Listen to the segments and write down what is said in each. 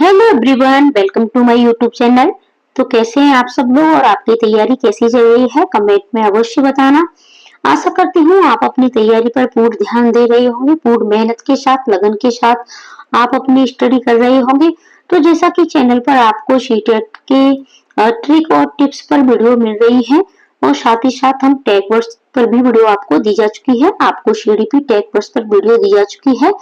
Hello everyone, welcome to my YouTube channel. तो कैसे हैं आप सब लोग और आपकी तैयारी कैसी चल रही है, कमेंट में अवश्य बताना। आशा करती हूँ आप अपनी तैयारी पर पूर्ण ध्यान दे रहे होंगे, पूर्ण मेहनत के साथ, लगन के साथ आप अपनी स्टडी कर रहे होंगे। तो जैसा कि चैनल पर आपको सीटेट के ट्रिक और टिप्स पर वीडियो मिल रही है और साथ ही साथ हम टैग वर्ड्स पर भी वीडियो आपको दी जा चुकी है। आपको सीडीपी टैग वर्ड्स पर वीडियो दी जा चुकी है।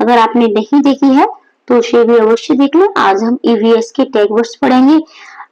अगर आपने नहीं देखी है तो उसे भी अवश्य देख लें। आज हम ईवीएस के टैग वर्ड्स पढ़ेंगे।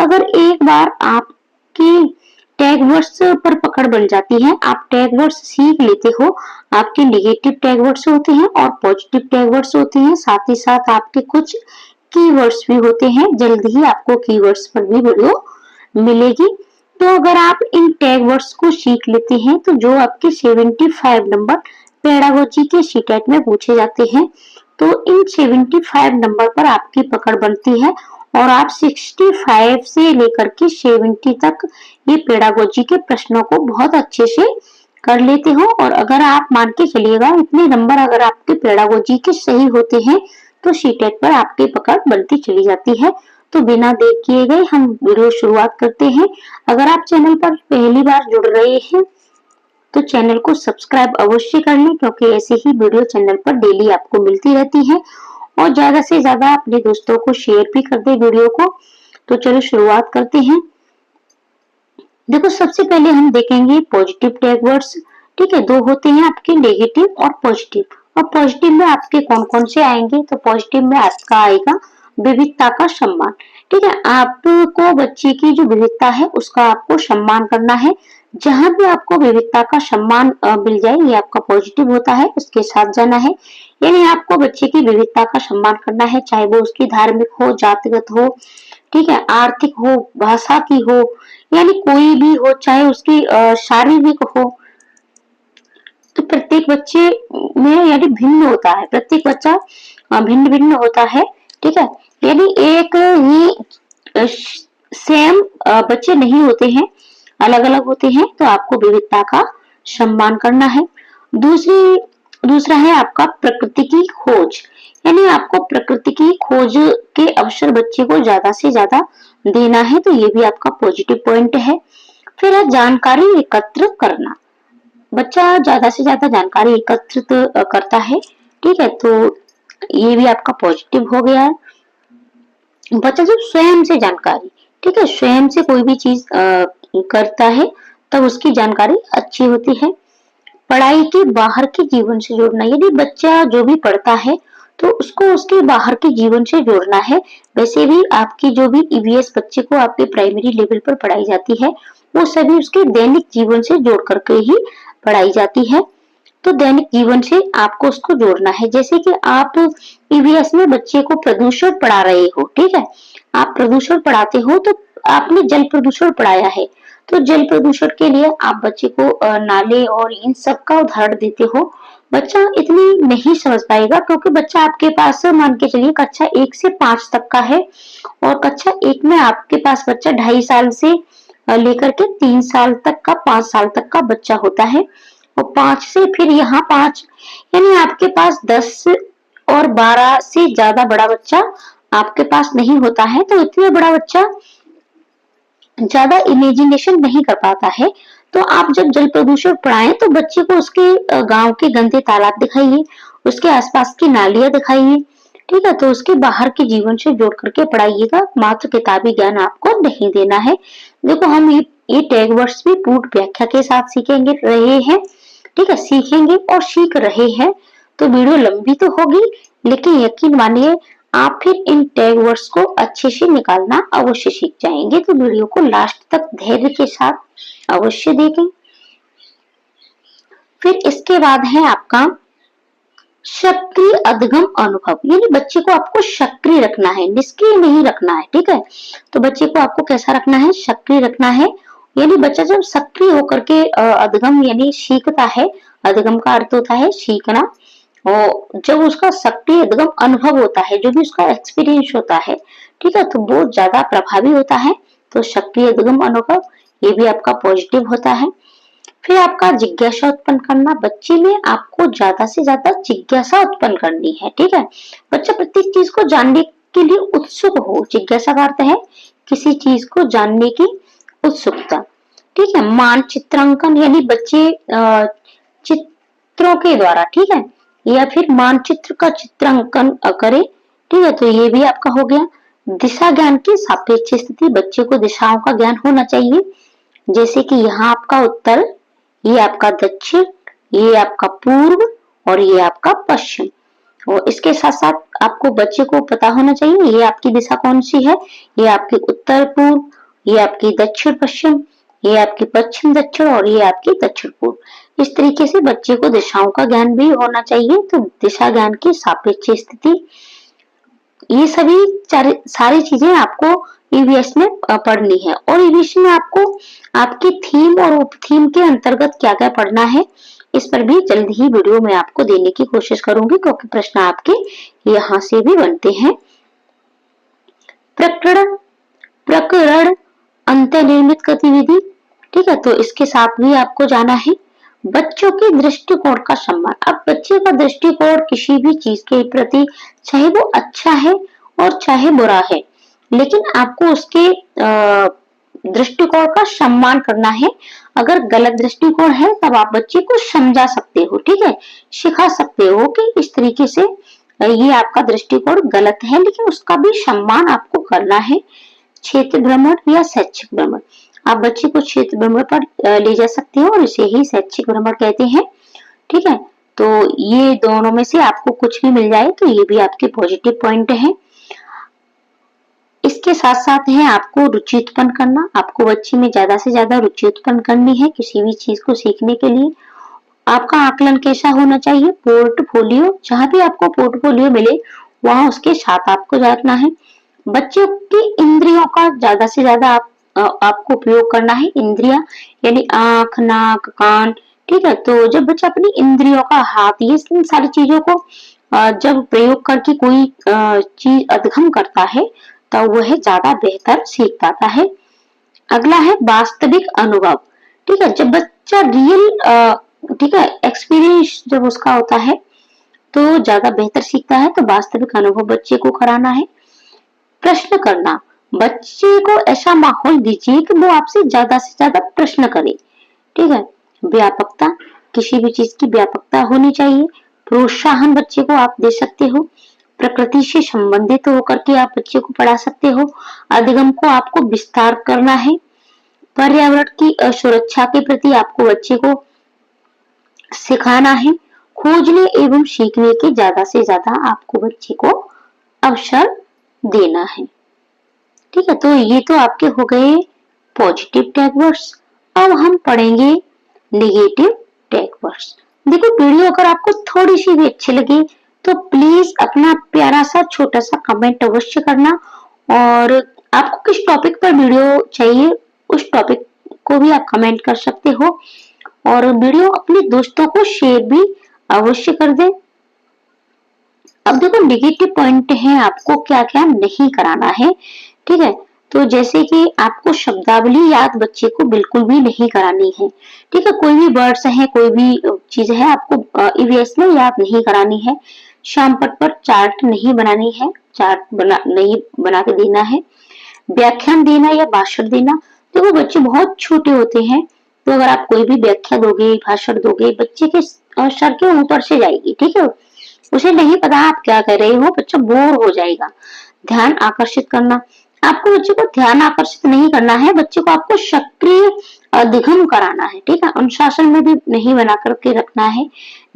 अगर एक बार आपकी टैग वर्ड्स पर पकड़ बन जाती है, आप टैग वर्ड्स सीख लेते हो, आपके नेगेटिव टैग वर्ड्स होते हैं और पॉजिटिव टैग वर्ड्स होते हैं, साथ ही साथ आपके कुछ कीवर्ड्स भी होते हैं। जल्द ही आपको कीवर्ड्स पर भी वीडियो मिलेगी। तो अगर आप इन टैग वर्ड्स को सीख लेते हैं तो जो आपके 75 नंबर पेडागोजी के सीटेट में पूछे जाते हैं, तो इन 75 नंबर पर आपकी पकड़ बनती है और आप 65 से लेकर के 70 तक ये पेडागोजी के प्रश्नों को बहुत अच्छे से कर लेते हो। और अगर आप मान के चलिएगा इतने नंबर अगर आपके पेडागोजी के सही होते हैं तो सीटेट पर आपकी पकड़ बनती चली जाती है। तो बिना देर किए गए हम वीडियो शुरुआत करते हैं। अगर आप चैनल पर पहली बार जुड़ रहे हैं तो चैनल को सब्सक्राइब अवश्य कर लें, क्योंकि ऐसे ही वीडियो चैनल पर डेली आपको मिलती रहती है। और ज्यादा से ज्यादा अपने दोस्तों को शेयर भी कर दे वीडियो को। तो चलो शुरुआत करते हैं। देखो, सबसे पहले हम देखेंगे पॉजिटिव टैग वर्ड्स। ठीक है, दो होते हैं आपके, नेगेटिव और पॉजिटिव। और पॉजिटिव में आपके कौन कौन से आएंगे, तो पॉजिटिव में आपका आएगा विविधता का सम्मान। ठीक है, आपको बच्चे की जो विविधता है उसका आपको सम्मान करना है। जहां भी आपको विविधता का सम्मान मिल जाए, ये आपका पॉजिटिव होता है, उसके साथ जाना है। यानी आपको बच्चे की विविधता का सम्मान करना है, चाहे वो उसकी धार्मिक हो, जातिगत हो, ठीक है, आर्थिक हो, भाषा की हो, यानी कोई भी हो, चाहे उसकी शारीरिक हो। तो प्रत्येक बच्चे में यानी भिन्न होता है, प्रत्येक बच्चा भिन्न भिन्न होता है। ठीक है, यानी एक ही सेम बच्चे नहीं होते हैं, अलग अलग होते हैं। तो आपको विविधता का सम्मान करना है। दूसरा है आपका प्रकृति की खोज। यानी आपको प्रकृति की खोज के अवसर बच्चे को ज्यादा से ज्यादा देना है, तो ये भी आपका पॉजिटिव पॉइंट है। फिर है जानकारी एकत्र करना। बच्चा ज्यादा से ज्यादा जानकारी एकत्रित करता है। ठीक है, तो ये भी आपका पॉजिटिव हो गया है। बच्चा जब स्वयं से जानकारी, ठीक है, स्वयं से कोई भी चीज करता है तब उसकी जानकारी अच्छी होती है। पढ़ाई के बाहर के जीवन से जोड़ना। यदि बच्चा जो भी पढ़ता है तो उसको उसके बाहर के जीवन से जोड़ना है। वैसे भी आपकी जो भी ईवीएस बच्चे को आपके प्राइमरी लेवल पर पढ़ाई जाती है वो सभी उसके दैनिक जीवन से जोड़ करके ही पढ़ाई जाती है। तो दैनिक जीवन से आपको उसको जोड़ना है। जैसे कि आप ईवीएस में बच्चे को प्रदूषण पढ़ा रहे हो, ठीक है, आप प्रदूषण पढ़ाते हो तो आपने जल प्रदूषण पढ़ाया है, तो जल प्रदूषण के लिए आप बच्चे को नाले और इन सब का उदाहरण देते हो। बच्चा इतनी नहीं समझ पाएगा, क्योंकि बच्चा आपके पास मान के चलिए कक्षा 1 से 5 तक का है और कक्षा 1 में आपके पास बच्चा 2.5 साल से लेकर के 3 साल तक का, 5 साल तक का बच्चा होता है। और 5 से फिर यहाँ 5, यानी आपके पास 10 और 12 से ज्यादा बड़ा बच्चा आपके पास नहीं होता है। तो इतना बड़ा बच्चा ज्यादा इमेजिनेशन नहीं कर पाता है। तो आप जब जल प्रदूषण पढ़ाएं तो बच्चे को उसके गांव के गंदे तालाब दिखाइए, उसके आसपास की नालियां दिखाइए। ठीक है, तो उसके बाहर के जीवन से जोड़ करके पढ़ाइएगा, मात्र किताबी ज्ञान आपको नहीं देना है। देखो, हम ये टैग वर्ड्स भी पूर्ण व्याख्या के साथ सीखेंगे रहे हैं। ठीक है, सीखेंगे और सीख रहे हैं। तो वीडियो लंबी तो होगी, लेकिन यकीन मानिए आप फिर इन टैग वर्ड्स को अच्छे से निकालना अवश्य सीख जाएंगे। तो वीडियो को लास्ट तक धैर्य के साथ अवश्य देखें। फिर इसके बाद है आपका सक्रिय अधगम अनुभव। यानी बच्चे को आपको सक्रिय रखना है, निष्क्रिय नहीं रखना है। ठीक है, तो बच्चे को आपको कैसा रखना है, सक्रिय रखना है। यानी बच्चा जब सक्रिय होकर के अधगम यानी सीखता है, अधगम का अर्थ होता है सीखना, और जब उसका सक्रिय अधगम अनुभव होता है, जो भी उसका एक्सपीरियंस होता है, ठीक है, तो वो ज्यादा प्रभावी होता है। तो सक्रिय अधगम अनुभव ये भी आपका पॉजिटिव होता है। फिर आपका जिज्ञासा उत्पन्न करना। बच्चे में आपको ज्यादा से ज्यादा जिज्ञासा उत्पन्न करनी है। ठीक है, बच्चा प्रत्येक चीज को जानने के लिए उत्सुक हो। जिज्ञासा का अर्थ है किसी चीज को जानने की उत्सुकता। ठीक है, मानचित्रांकन यानी बच्चे चित्रों के द्वारा, ठीक है, या फिर मानचित्र का चित्रांकन करे। ठीक है, तो ये भी आपका हो गया। दिशा ज्ञान की सापेक्ष स्थिति, बच्चे को दिशाओं का ज्ञान होना चाहिए, जैसे कि यहाँ आपका उत्तर, ये आपका दक्षिण, ये आपका पूर्व और ये आपका पश्चिम। और इसके साथ साथ आपको बच्चे को पता होना चाहिए ये आपकी दिशा कौन सी है, ये आपकी उत्तर पूर्व, ये आपकी दक्षिण पश्चिम, ये आपकी पश्चिम दक्षिण और ये आपकी दक्षिण पूर्व। इस तरीके से बच्चे को दिशाओं का ज्ञान भी होना चाहिए। तो दिशा ज्ञान की सापेक्ष स्थिति, ये सभी सारी चीजें आपको ईवीएस में पढ़नी है। और ईवीएस में आपको आपकी थीम और उप थीम के अंतर्गत क्या क्या पढ़ना है, इस पर भी जल्द ही वीडियो में आपको देने की कोशिश करूंगी, क्योंकि प्रश्न आपके यहाँ से भी बनते हैं। प्रकरण प्रकरण अंतर्निर्मित गतिविधि, ठीक है, तो इसके साथ भी आपको जाना है। बच्चों के दृष्टिकोण का सम्मान। अब बच्चे का दृष्टिकोण किसी भी चीज के प्रति, चाहे वो अच्छा है और चाहे बुरा है, लेकिन आपको उसके दृष्टिकोण का सम्मान करना है। अगर गलत दृष्टिकोण है तब आप बच्चे को समझा सकते हो, ठीक है, सिखा सकते हो कि इस तरीके से ये आपका दृष्टिकोण गलत है, लेकिन उसका भी सम्मान आपको करना है। क्षेत्र भ्रमण या शैक्षिक भ्रमण, आप बच्चे को क्षेत्र भ्रमण पर ले जा सकते हो और इसे ही शैक्षिक भ्रमण कहते हैं। ठीक है, तो ये दोनों में से आपको कुछ भी मिल जाए तो ये भी आपके पॉजिटिव पॉइंट है। इसके साथ साथ है आपको रुचि उत्पन्न करना। आपको बच्चे में ज्यादा से ज्यादा रुचि उत्पन्न करनी है किसी भी चीज को सीखने के लिए। आपका आकलन कैसा होना चाहिए, पोर्टफोलियो, जहां भी आपको पोर्टफोलियो मिले वहां उसके साथ आपको जाना है। बच्चों की इंद्रियों का ज्यादा से ज्यादा आपको उपयोग करना है। इंद्रिया यानी आंख, नाक, कान, ठीक है, तो जब बच्चा अपनी इंद्रियों का, हाथ, ये सारी चीजों को जब प्रयोग करके कोई चीज अधगम करता है तो वह ज्यादा बेहतर सीख पाता है। अगला है वास्तविक अनुभव। ठीक है, जब बच्चा रियल, ठीक है, एक्सपीरियंस जब उसका होता है तो ज्यादा बेहतर सीखता है। तो वास्तविक अनुभव बच्चे को कराना है। प्रश्न करना, बच्चे को ऐसा माहौल दीजिए कि वो आपसे ज्यादा से ज्यादा प्रश्न करे। ठीक है, व्यापकता, किसी भी चीज की व्यापकता होनी चाहिए। प्रोत्साहन बच्चे को आप दे सकते हो। प्रकृति से संबंधित होकर के आप बच्चे को पढ़ा सकते हो। अधिगम को आपको विस्तार करना है। पर्यावरण की सुरक्षा के प्रति आपको बच्चे को सिखाना है। खोजने एवं सीखने के ज्यादा से ज्यादा आपको बच्चे को अवसर देना है। ठीक है, तो ये तो आपके हो गए पॉजिटिव टैग वर्ड्स। अब हम पढ़ेंगे नेगेटिव टैग वर्ड्स। देखो, वीडियो अगर आपको थोड़ी सी भी अच्छी लगी तो प्लीज अपना प्यारा सा छोटा सा कमेंट अवश्य करना। और आपको किस टॉपिक पर वीडियो चाहिए उस टॉपिक को भी आप कमेंट कर सकते हो। और वीडियो अपने दोस्तों को शेयर भी अवश्य कर दें। अब देखो, नेगेटिव पॉइंट है आपको क्या क्या नहीं कराना है। ठीक है, तो जैसे कि आपको शब्दावली याद बच्चे को बिल्कुल भी नहीं करानी है। ठीक है, कोई भी वर्ड्स है, कोई भी चीज है, आपको ईवीएस में याद नहीं करानी है। शामपट पर चार्ट नहीं बनानी है, चार्ट नहीं बना के देना है। व्याख्यान देना या भाषण देना, देखो बच्चे बहुत छोटे होते हैं, तो अगर आप कोई भी व्याख्या दोगे, भाषण दोगे, बच्चे के सर के ऊपर से जाएगी। ठीक है, उसे नहीं पता आप क्या कर रहे हो, बच्चा बोर हो जाएगा। ध्यान आकर्षित करना, आपको बच्चे को ध्यान आकर्षित नहीं करना है, बच्चे को आपको सक्रिय अधिगम कराना है। ठीक है, अनुशासन में भी नहीं बना करके रखना है,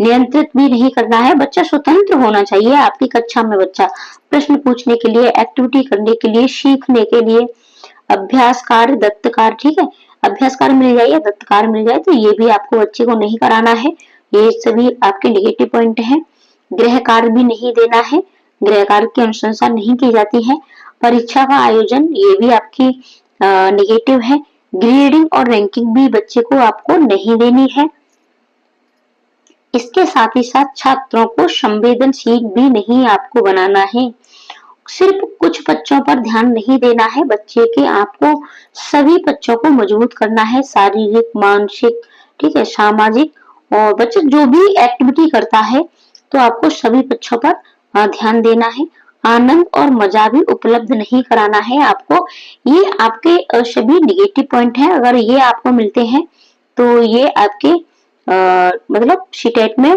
नियंत्रित भी नहीं करना है। बच्चा स्वतंत्र होना चाहिए आपकी कक्षा में। बच्चा प्रश्न पूछने के लिए, एक्टिविटी करने के लिए, सीखने के लिए, अभ्यास कार्य, दत्त कार्य, ठीक है, अभ्यास कार्य मिल जाए या दत्त कार्य मिल जाए तो ये भी आपको बच्चे को नहीं कराना है। ये सभी आपके नेगेटिव पॉइंट है। गृह कार्य भी नहीं देना है, गृह कार्य की अनुशंसा नहीं की जाती है। परीक्षा का आयोजन, ये भी आपकी नेगेटिव है। ग्रेडिंग और रैंकिंग भी बच्चे को आपको नहीं देनी है। इसके साथ ही साथ छात्रों को संवेदनशील भी नहीं आपको बनाना है। सिर्फ कुछ बच्चों पर ध्यान नहीं देना है, बच्चे के आपको सभी बच्चों को मजबूत करना है, शारीरिक, मानसिक, ठीक है, सामाजिक। और बच्चा जो भी एक्टिविटी करता है तो आपको सभी बच्चों पर ध्यान देना है। आनंद और मजा भी उपलब्ध नहीं कराना है आपको। ये आपके सभी निगेटिव पॉइंट है। अगर ये आपको मिलते हैं तो ये आपके मतलब सीटेट में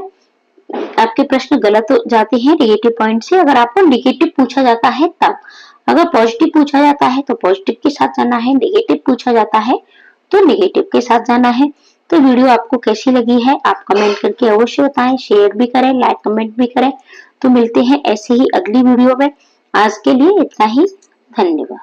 आपके प्रश्न गलत हो जाते हैं निगेटिव पॉइंट से। अगर आपको निगेटिव पूछा जाता है तब, अगर पॉजिटिव पूछा जाता है तो पॉजिटिव के साथ जाना है, निगेटिव पूछा जाता है तो निगेटिव के साथ जाना है। तो वीडियो आपको कैसी लगी है आप कमेंट करके अवश्य बताएं, शेयर भी करें, लाइक कमेंट भी करें। तो मिलते हैं ऐसे ही अगली वीडियो में। आज के लिए इतना ही, धन्यवाद।